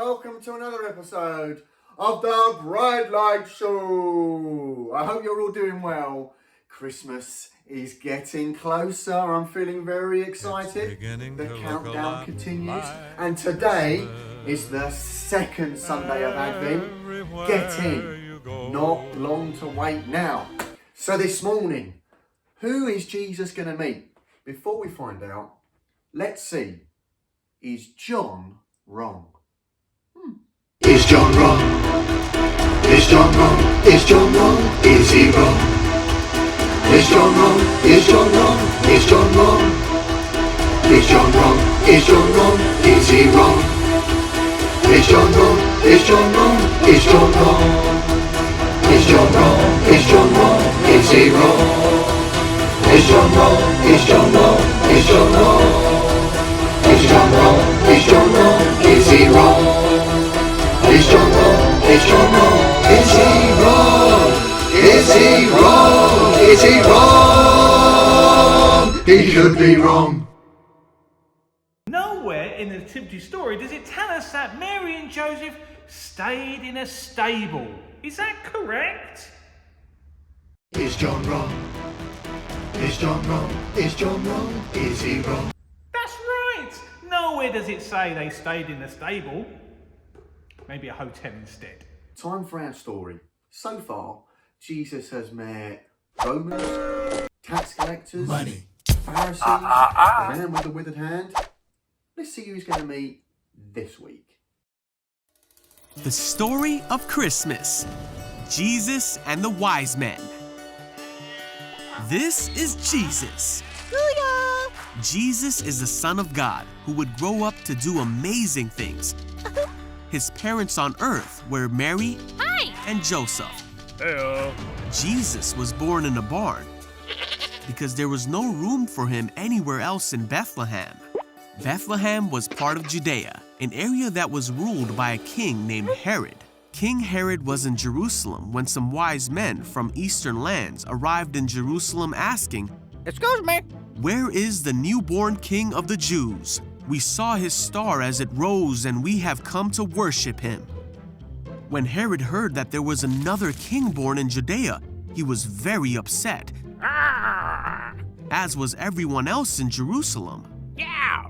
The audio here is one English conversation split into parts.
welcome to another episode of the Bright Light Show. I hope you're all doing well. Christmas is getting closer. I'm feeling very excited. The countdown continues, and today is the second Sunday of Advent. Get in, not long to wait now. So this morning, who is Jesus going to meet? Before we find out, let's see. Is John wrong? Is John wrong? Is John wrong? Is John wrong? Is he wrong? Is John wrong? Is John wrong? Is John wrong? Is John wrong? Is John wrong? Is he wrong? Is John wrong? Is John wrong? Is John wrong? Is John wrong? Is John wrong? Is he wrong? Is John wrong? Is John wrong? Is John wrong? Is John wrong? Is John wrong? Is he wrong? Is John wrong? Is John wrong? Is he wrong? Is he wrong? Is he wrong? He could be wrong. Nowhere in the Nativity story does it tell us that Mary and Joseph stayed in a stable. Is that correct? Is John wrong? Is John wrong? Is John wrong? Is he wrong? That's right. Nowhere does it say they stayed in a stable. Maybe a hotel instead. Time for our story. So far, Jesus has met Romans, tax collectors, Money. Pharisees, the man with the withered hand. Let's see who he's going to meet this week. The story of Christmas. Jesus and the wise men. This is Jesus. Booyah! Jesus is the Son of God who would grow up to do amazing things. His parents on earth were Mary and Joseph. Hello. Jesus was born in a barn because there was no room for him anywhere else in Bethlehem. Bethlehem was part of Judea, an area that was ruled by a king named Herod. King Herod was in Jerusalem when some wise men from eastern lands arrived in Jerusalem asking, Excuse me. "Where is the newborn king of the Jews? We saw his star as it rose, and we have come to worship him." When Herod heard that there was another king born in Judea, he was very upset, as was everyone else in Jerusalem. Yeah.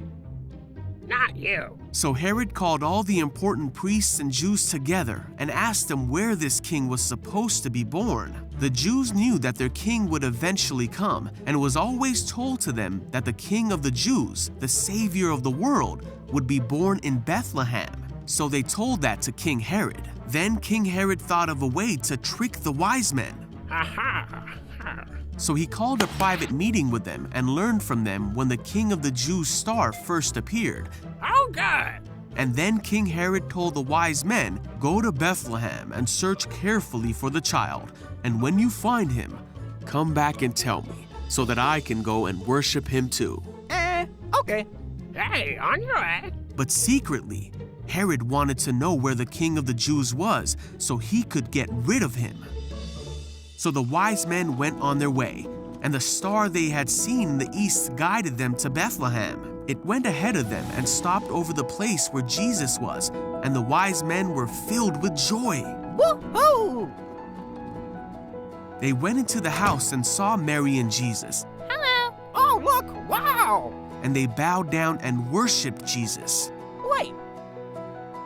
Not you. So Herod called all the important priests and Jews together and asked them where this king was supposed to be born. The Jews knew that their king would eventually come, and it was always told to them that the king of the Jews, the savior of the world, would be born in Bethlehem. So they told that to King Herod. Then King Herod thought of a way to trick the wise men. So he called a private meeting with them and learned from them when the king of the Jews' star first appeared. Oh, good. And then King Herod told the wise men, "Go to Bethlehem and search carefully for the child, and when you find him, come back and tell me, so that I can go and worship him too." Okay. Hey, on your way. But secretly, Herod wanted to know where the king of the Jews was so he could get rid of him. So the wise men went on their way, and the star they had seen in the east guided them to Bethlehem. It went ahead of them and stopped over the place where Jesus was, and the wise men were filled with joy. Woohoo! They went into the house and saw Mary and Jesus, Hello. Oh, look. Wow. and they bowed down and worshiped Jesus. Wait.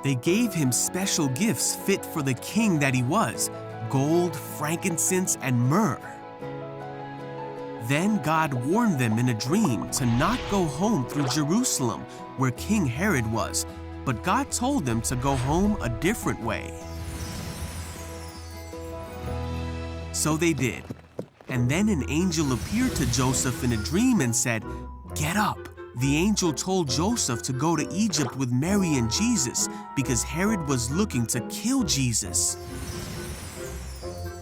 They gave him special gifts fit for the king that he was: gold, frankincense, and myrrh. Then God warned them in a dream to not go home through Jerusalem, where King Herod was, but God told them to go home a different way. So they did. And then an angel appeared to Joseph in a dream and said, "Get up." The angel told Joseph to go to Egypt with Mary and Jesus because Herod was looking to kill Jesus.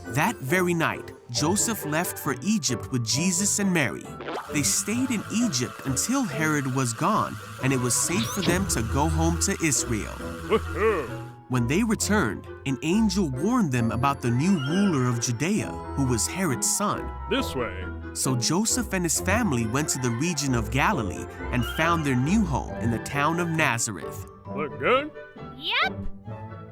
That very night, Joseph left for Egypt with Jesus and Mary. They stayed in Egypt until Herod was gone, and it was safe for them to go home to Israel. When they returned, an angel warned them about the new ruler of Judea, who was Herod's son. This way. So Joseph and his family went to the region of Galilee and found their new home in the town of Nazareth. Look good? Yep.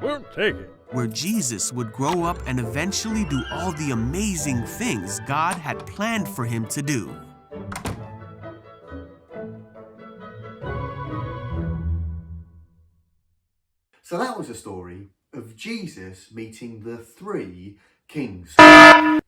We'll take it. where Jesus would grow up and eventually do all the amazing things God had planned for him to do. So that was a story of Jesus meeting the three kings. I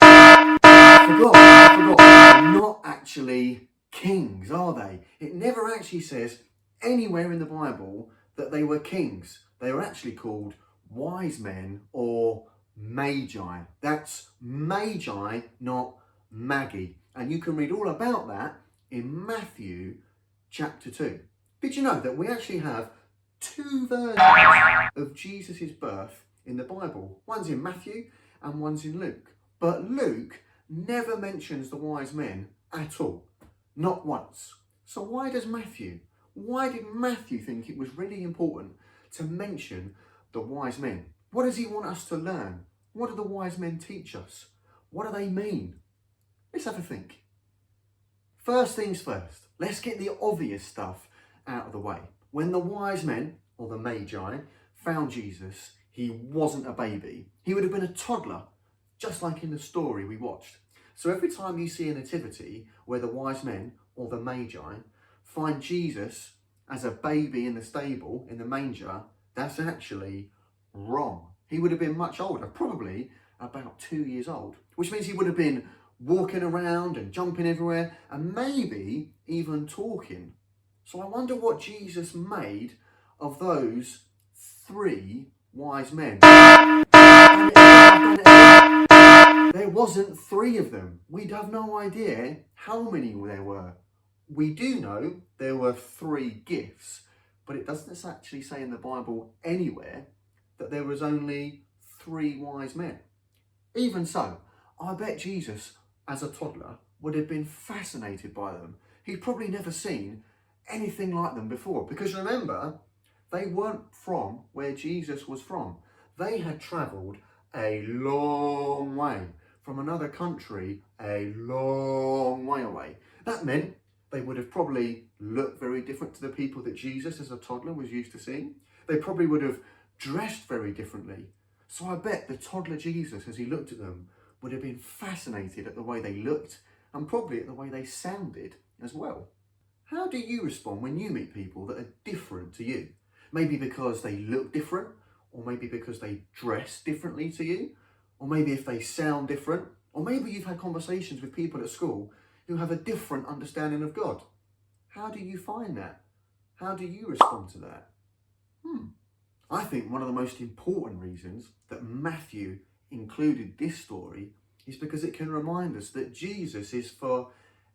forgot, they're not actually kings, are they? It never actually says anywhere in the Bible that they were kings. They were actually called wise men or magi. That's magi, not Maggie. And you can read all about that in Matthew chapter 2. Did you know that we actually have two versions of Jesus' birth in the Bible? One's in Matthew and one's in Luke. But Luke never mentions the wise men at all. Not once. So why did Matthew think it was really important to mention the wise men? What does he want us to learn? What do the wise men teach us? What do they mean? Let's have a think. First things first, let's get the obvious stuff out of the way. When the wise men, or the magi, found Jesus, he wasn't a baby. He would have been a toddler, just like in the story we watched. So every time you see a nativity where the wise men, or the magi, find Jesus as a baby in the stable, in the manger, that's actually wrong. He would have been much older, probably about 2 years old, which means he would have been walking around and jumping everywhere and maybe even talking. So I wonder what Jesus made of those three wise men. There wasn't three of them. We'd have no idea how many there were. We do know there were three gifts, but it doesn't actually say in the Bible anywhere that there was only three wise men. Even so, I bet Jesus, as a toddler, would have been fascinated by them. He'd probably never seen anything like them before, because remember, they weren't from where Jesus was from. They had travelled a long way from another country, a long way away. That meant they would have probably looked very different to the people that Jesus as a toddler was used to seeing. They probably would have dressed very differently. So I bet the toddler Jesus, as he looked at them, would have been fascinated at the way they looked and probably at the way they sounded as well. How do you respond when you meet people that are different to you? Maybe because they look different, or maybe because they dress differently to you, or maybe if they sound different, or maybe you've had conversations with people at school who have a different understanding of God. How do you find that? How do you respond to that? I think one of the most important reasons that Matthew included this story is because it can remind us that Jesus is for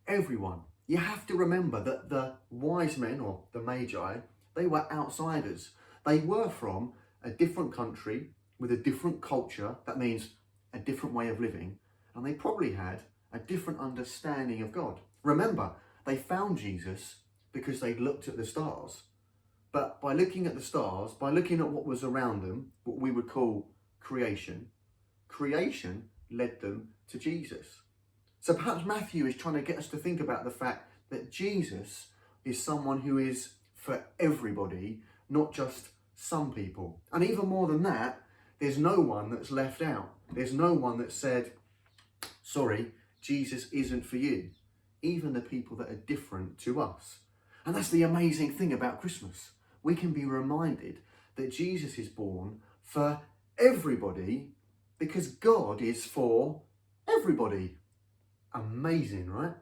everyone. You have to remember that the wise men, or the magi, they were outsiders. They were from a different country with a different culture, that means a different way of living, and they probably had a different understanding of God. Remember, they found Jesus because they looked at the stars. But by looking at the stars, by looking at what was around them, what we would call creation, creation led them to Jesus. So perhaps Matthew is trying to get us to think about the fact that Jesus is someone who is for everybody, not just some people. And even more than that, there's no one that's left out. There's no one that said, sorry, Jesus isn't for you. Even the people that are different to us. And that's the amazing thing about Christmas. We can be reminded that Jesus is born for everybody because God is for everybody. Amazing, right?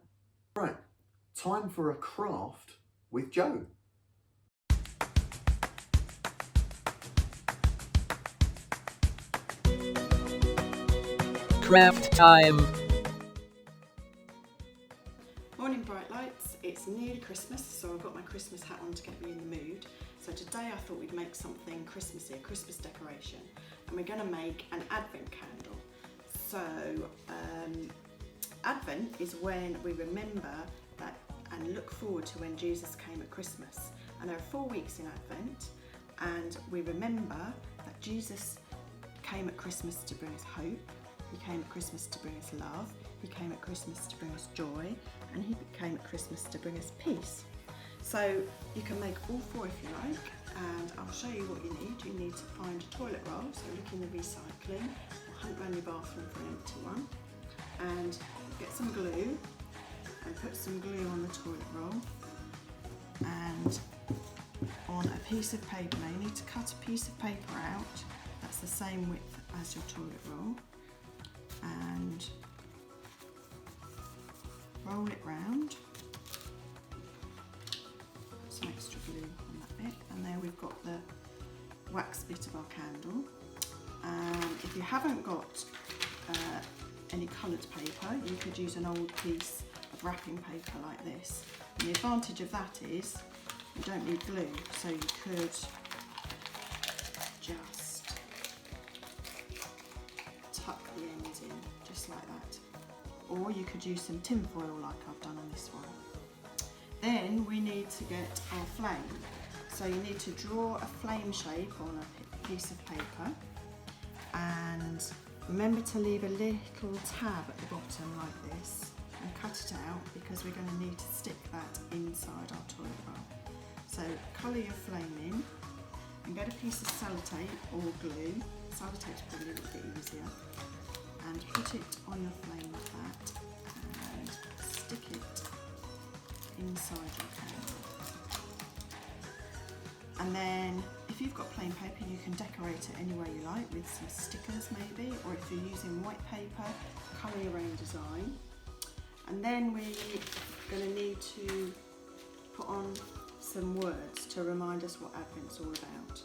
Right, time for a craft with Joe. Craft time. Morning bright lights, it's nearly Christmas, so I've got my Christmas hat on to get me in the mood. So today I thought we'd make something Christmassy, a Christmas decoration, and we're going to make an Advent candle. So Advent is when we remember that and look forward to when Jesus came at Christmas. And there are 4 weeks in Advent, and we remember that Jesus came at Christmas to bring us hope. He came at Christmas to bring us love, he came at Christmas to bring us joy, and he came at Christmas to bring us peace. So you can make all 4 if you like, and I'll show you what you need. You need to find a toilet roll, so look in the recycling, or hunt around your bathroom for an empty one, and get some glue and put some glue on the toilet roll, and on a piece of paper. Now you need to cut a piece of paper out that's the same width as your toilet roll, and roll it round. Some extra glue on that bit, and there we've got the wax bit of our candle. If you haven't got any coloured paper, you could use an old piece of wrapping paper like this. And the advantage of that is you don't need glue, so you could just tuck the ends in, just like that. Or you could use some tin foil like I've done on this one. Then we need to get our flame. So you need to draw a flame shape on a piece of paper, and remember to leave a little tab at the bottom like this and cut it out, because we're going to need to stick that inside our toilet roll. So colour your flame in and get a piece of sellotape or glue. Sellotape's probably a little bit easier, and put it on your flame like that and stick it inside your candle. And then if you've got plain paper, you can decorate it any way you like with some stickers maybe, or if you're using white paper, colour your own design. And then we're going to need to put on some words to remind us what Advent's all about.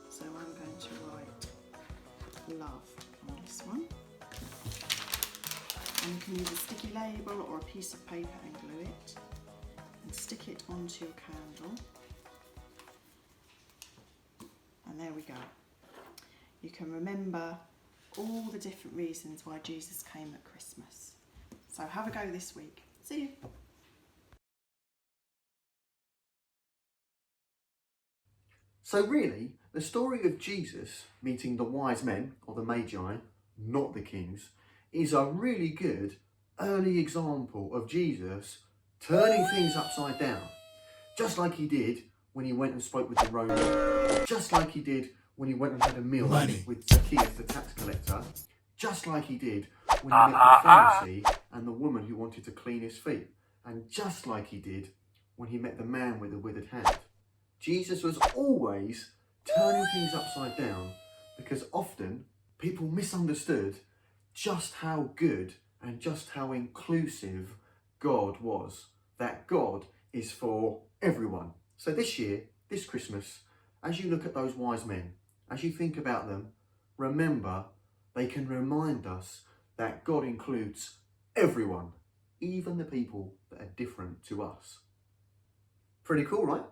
So I'm going to write love on this one. And you can use a sticky label or a piece of paper and glue it, and stick it onto your candle. And there we go. You can remember all the different reasons why Jesus came at Christmas. So have a go this week. See you. So really, the story of Jesus meeting the wise men, or the Magi, not the kings, is a really good early example of Jesus turning things upside down. Just like he did when he went and spoke with the Romans, just like he did when he went and had a meal with Zacchaeus the tax collector, just like he did when he met the Pharisee and the woman who wanted to clean his feet, and just like he did when he met the man with the withered hand. Jesus was always turning things upside down, because often people misunderstood just how good and just how inclusive God was. That God is for everyone. So this year, this Christmas, as you look at those wise men, as you think about them, remember they can remind us that God includes everyone, even the people that are different to us. Pretty cool, right?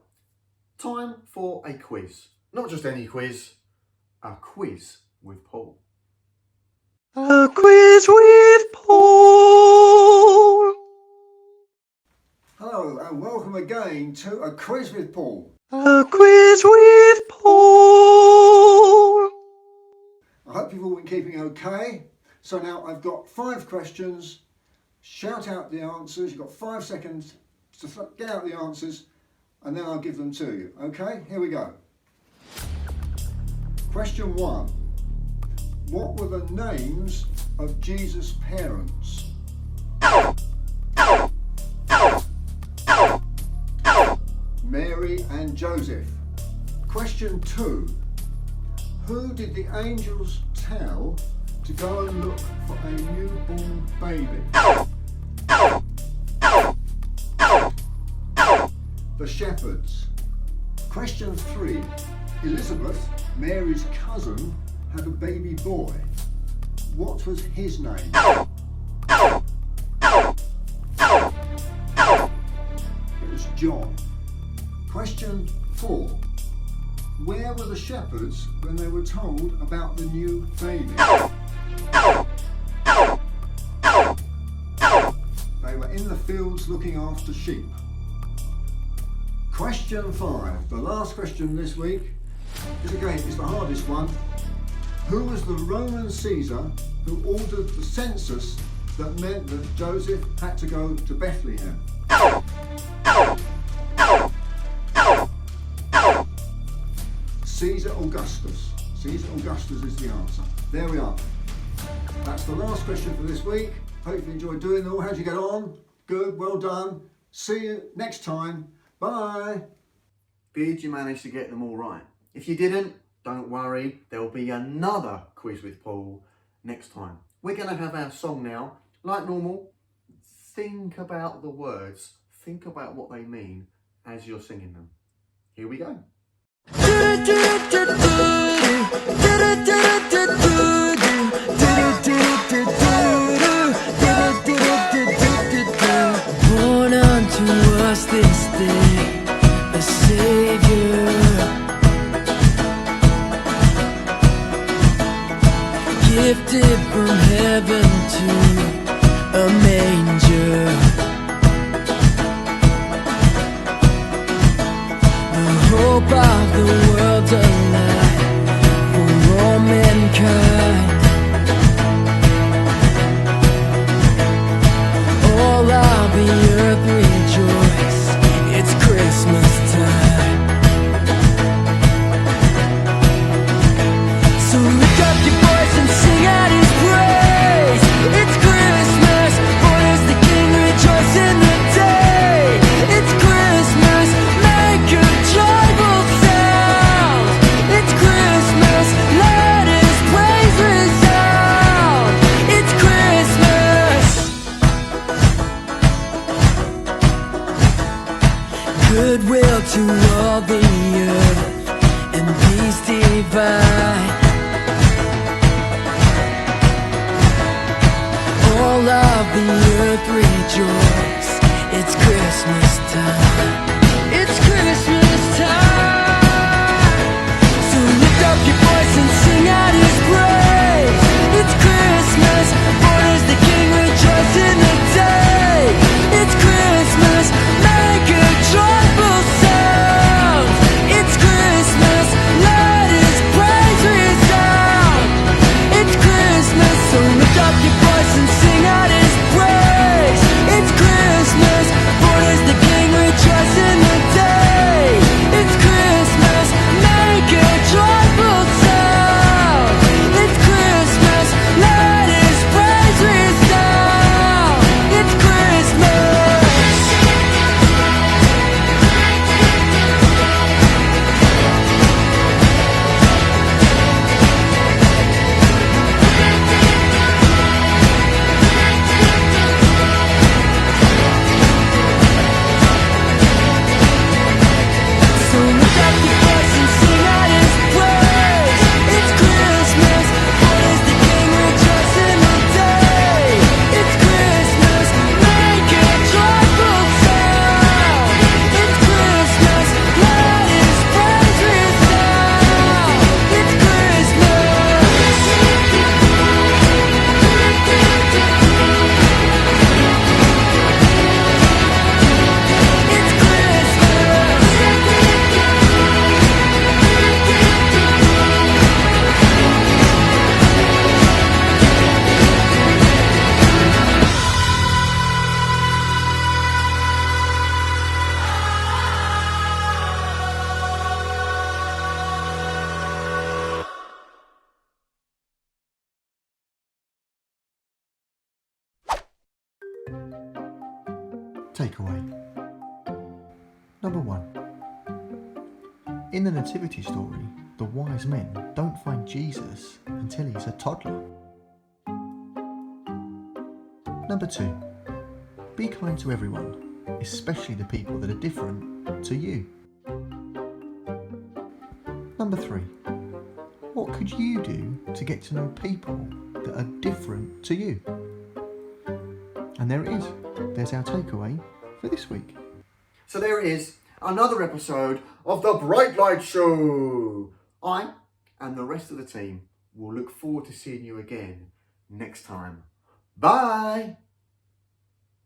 Time for a quiz. Not just any quiz, a quiz with Paul. A quiz with Paul. Hello and welcome again to A Quiz with Paul. A quiz with Paul. I hope you've all been keeping okay. So now I've got 5 questions. Shout out the answers. You've got 5 seconds to get out the answers, and then I'll give them to you. Okay, here we go. Question 1. What were the names of Jesus' parents? Mary and Joseph. Question 2. Who did the angels tell to go and look for a newborn baby? The shepherds. Question 3. Elizabeth, Mary's cousin, had a baby boy. What was his name? It was John. Question 4. Where were the shepherds when they were told about the new baby? They were in the fields looking after sheep. Question 5. The last question this week is the hardest one. Who was the Roman Caesar who ordered the census that meant that Joseph had to go to Bethlehem? Caesar Augustus. Caesar Augustus is the answer. There we are. That's the last question for this week. Hope you enjoyed doing them all. How'd you get on? Good, well done. See you next time. Bye. Did you manage to get them all right? If you didn't, don't worry. There'll be another quiz with Paul next time. We're going to have our song now. Like normal, think about the words. Think about what they mean as you're singing them. Here we go. Born unto us this day a Savior, gifted from heaven to a manger. The hope of the world alive for all mankind. All of the earth rejoice, it's Christmas time. So lift up your voice and sing out His praise. It's Christmas, born is the King, rejoice in the day. It's Christmas, make a joyful sound. It's Christmas, let His praise resound. It's Christmas. Goodwill to all the earth and peace divine. All of the earth rejoice, it's Christmas time. It's Christmas time. So lift up your voice and sing out His praise. It's Christmas, born is the King, rejoice in the day. It's Christmas, make a joyful sound. It's Christmas, let His praise resound. It's Christmas, so lift up your voice and sing out His praise. It's Christmas, born is the King, rejoice in the day. It's Christmas, make a joyful sound. It's Christmas, let His praise resound. It's Christmas. So lift up your voice and sing out His praise. It's Christmas, born is the King, rejoice in the day. It's Christmas, make a joyful sound. It's Christmas, let His praise resound. It's Christmas. It's Takeaway. Number 1. In the Nativity story, the wise men don't find Jesus until he's a toddler. Number 2. Be kind to everyone, especially the people that are different to you. Number 3. What could you do to get to know people that are different to you? And there it is. There's our takeaway for this week. So there it is, another episode of the Bright Light Show. I and the rest of the team will look forward to seeing you again next time. Bye.